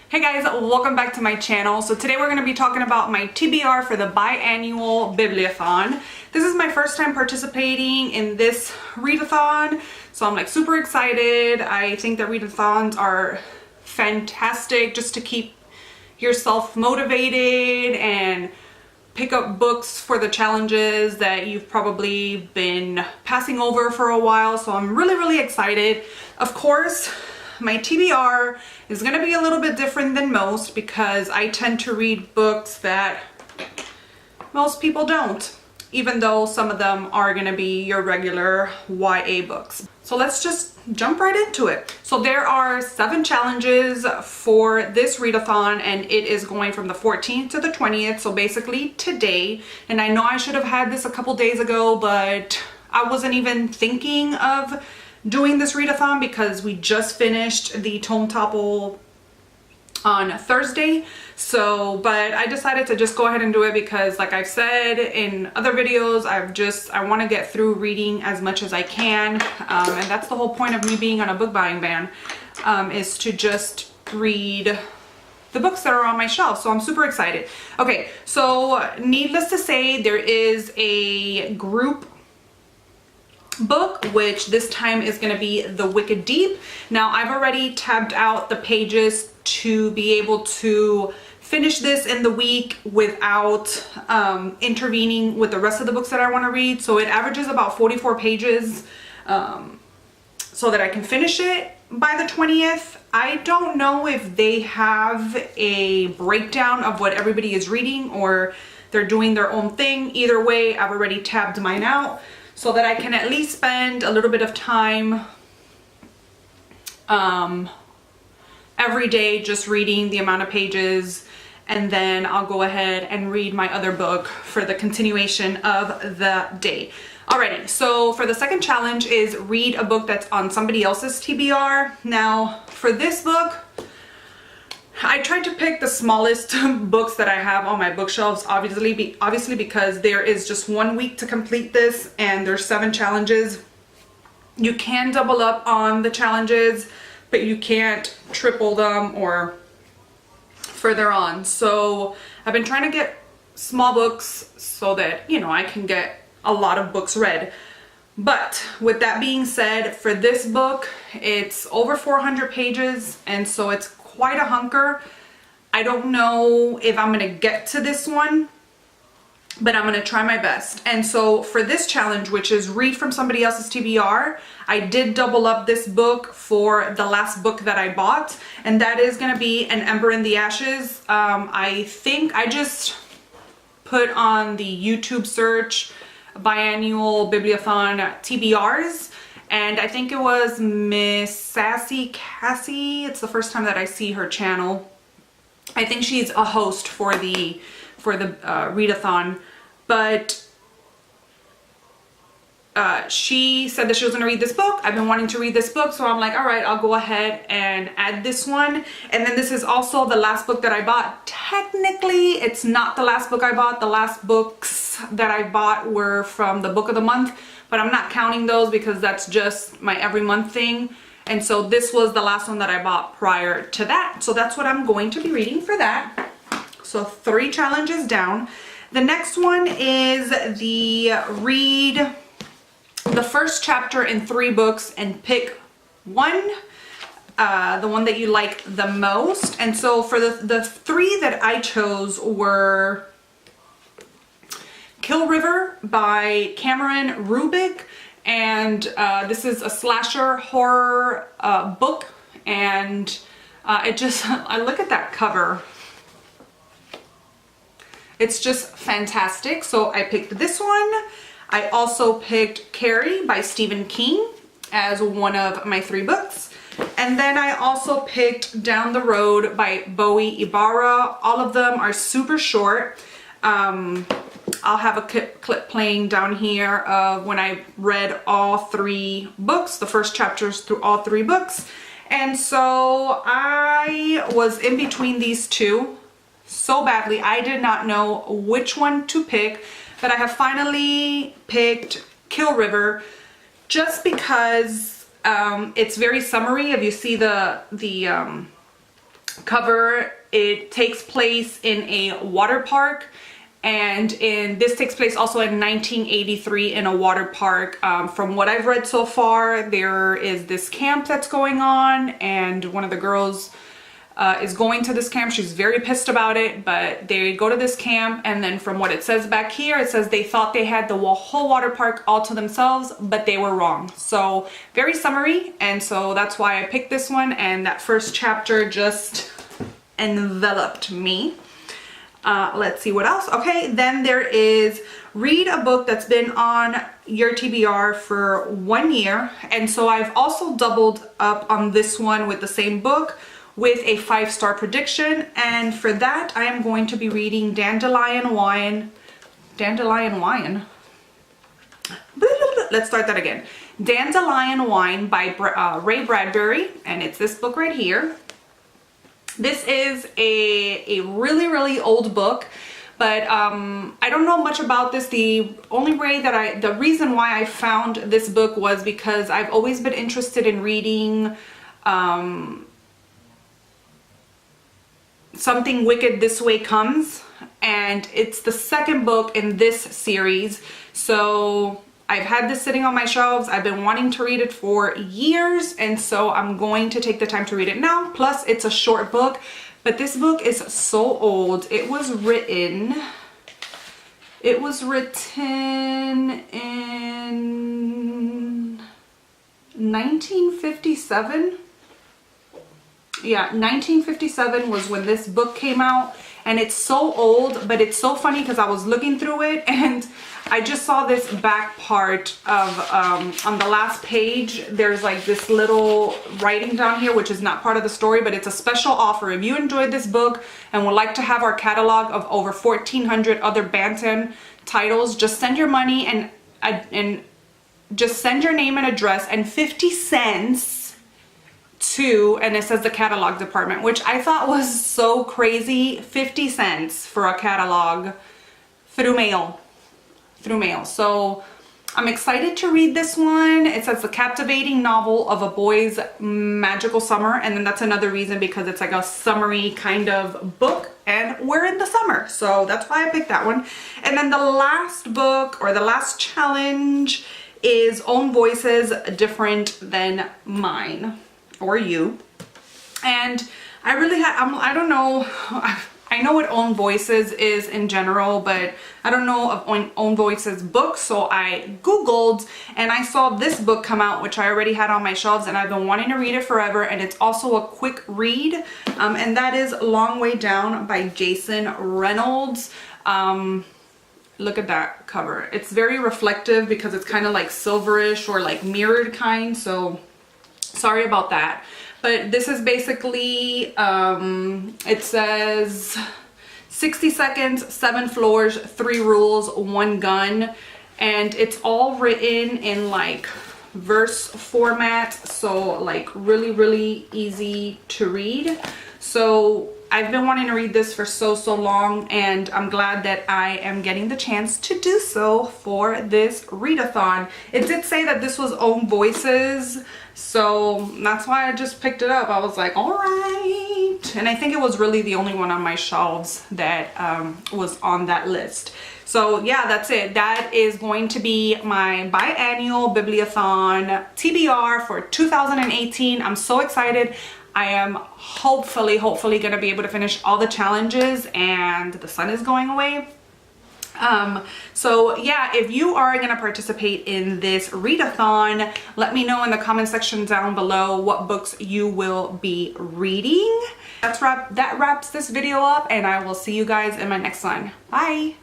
Hey guys, welcome back to my channel. So today we're going to be talking about my TBR for the Biannual Bibliothon. This is my first time participating in this readathon, so I'm like super excited. I think that readathons are fantastic just to keep yourself motivated and pick up books for the challenges that you've probably been passing over for a while. So I'm really excited. Of course, my TBR is going to be a little bit different than most because I tend to read books that most people don't, even though some of them are going to be your regular YA books. So let's just jump right into it. So there are 7 challenges for this readathon, and it is going from the 14th to the 20th, so basically today. And I know I should have had this a couple days ago, but I wasn't even thinking of doing this readathon because we just finished the tome topple on Thursday. But I decided to just go ahead and do it because, like I've said in other videos, I want to get through reading as much as I can, and that's the whole point of me being on a book buying ban, is to just read the books that are on my shelf. So I'm super excited. Okay, so needless to say, there is a group book, which this time is going to be The Wicked Deep. Now I've already tabbed out the pages to be able to finish this in the week without intervening with the rest of the books that I want to read. So it averages about 44 pages so that I can finish it by the 20th. I don't know if they have a breakdown of what everybody is reading or they're doing their own thing. Either way, I've already tabbed mine out so that I can at least spend a little bit of time every day just reading the amount of pages, and then I'll go ahead and read my other book for the continuation of the day. Alrighty, so for the second challenge is read a book that's on somebody else's TBR. Now for this book, I tried to pick the smallest books that I have on my bookshelves, obviously because there is just 1 week to complete this and there's 7 challenges. You can double up on the challenges, but you can't triple them or further on. So I've been trying to get small books so that, you know, I can get a lot of books read. But with that being said, for this book, it's over 400 pages, and so it's quite a hunker. I don't know if I'm gonna get to this one, but I'm gonna try my best. And so for this challenge, which is read from somebody else's TBR, I did double up this book for the last book that I bought, and that is gonna be An Ember in the Ashes. I think I just put on the YouTube search Biannual Bibliothon TBRs, and I think it was Miss Sassy Cassie. It's the first time that I see her channel. I think she's a host for the readathon, but she said that she was going to read this book. I've been wanting to read this book, so I'm like, all right, I'll go ahead and add this one. And then this is also the last book that I bought. Technically, it's not the last book I bought. The last books that I bought were from the book of the month, but I'm not counting those because that's just my every month thing. And so this was the last one that I bought prior to that. So that's what I'm going to be reading for that. So 3 challenges down. The next one is the read the first chapter in 3 books and pick one, the one that you like the most. And so for the 3 that I chose were Kill River by Cameron Rubik, and this is a slasher horror book, and I look at that cover. It's just fantastic. So I picked this one. I also picked Carrie by Stephen King as one of my 3 books. And then I also picked Down the Road by Bowie Ibarra. All of them are super short. I'll have a clip playing down here of when I read all 3 books, the first chapters through all 3 books. And so I was in between these 2 so badly. I did not know which one to pick, but I have finally picked Kill River just because it's very summery. If you see the cover. It takes place in a water park, and this takes place also in 1983 in a water park. From what I've read so far, there is this camp that's going on, and one of the girls is going to this camp. She's very pissed about it, but they go to this camp, and then from what it says back here, it says they thought they had the whole water park all to themselves, but they were wrong. So very summary, and so that's why I picked this one, and that first chapter just enveloped me. Let's see what else. Okay, then there is read a book that's been on your TBR for 1 year, and so I've also doubled up on this one with the same book with a 5-star prediction, and for that I am going to be reading Dandelion Wine. Let's start that again. Dandelion Wine by Ray Bradbury, and it's this book right here. This is a really old book, but I don't know much about this. The reason why I found this book was because I've always been interested in reading Something Wicked This Way Comes, and it's the second book in this series. So I've had this sitting on my shelves. I've been wanting to read it for years, and so I'm going to take the time to read it now. Plus, it's a short book, but this book is so old. It was written in 1957. Yeah, 1957 was when this book came out, and it's so old, but it's so funny because I was looking through it and I just saw this back part of on the last page. There's like this little writing down here, which is not part of the story, but it's a special offer. If you enjoyed this book and would like to have our catalog of over 1,400 other Bantam titles, just send your money and just send your name and address and 50 cents to, and it says the catalog department, which I thought was so crazy. 50 cents for a catalog through mail. So I'm excited to read this one. It says the captivating novel of a boy's magical summer, and then that's another reason because it's like a summery kind of book, and we're in the summer, so that's why I picked that one. And then the last book, or the last challenge, is Own Voices Different Than Mine or You. And I really I don't know, I know what Own Voices is in general, but I don't know of Own Voices books, so I googled and I saw this book come out, which I already had on my shelves, and I've been wanting to read it forever, and it's also a quick read, and that is Long Way Down by Jason Reynolds. Look at that cover. It's very reflective because it's kind of like silverish or like mirrored kind, so sorry about that. But this is basically, it says 60 seconds, 7 floors, 3 rules, 1 gun. And it's all written in like verse format, so like really easy to read. So I've been wanting to read this for so long, and I'm glad that I am getting the chance to do so for this readathon. It did say that this was Own Voices, so that's why I just picked it up. I was like, all right. And I think it was really the only one on my shelves that was on that list. So yeah, that's it. That is going to be my biannual bibliothon TBR for 2018. I'm so excited. I am hopefully going to be able to finish all the challenges, and the sun is going away. So yeah, if you are going to participate in this readathon, let me know in the comment section down below what books you will be reading. That wraps this video up, and I will see you guys in my next one. Bye!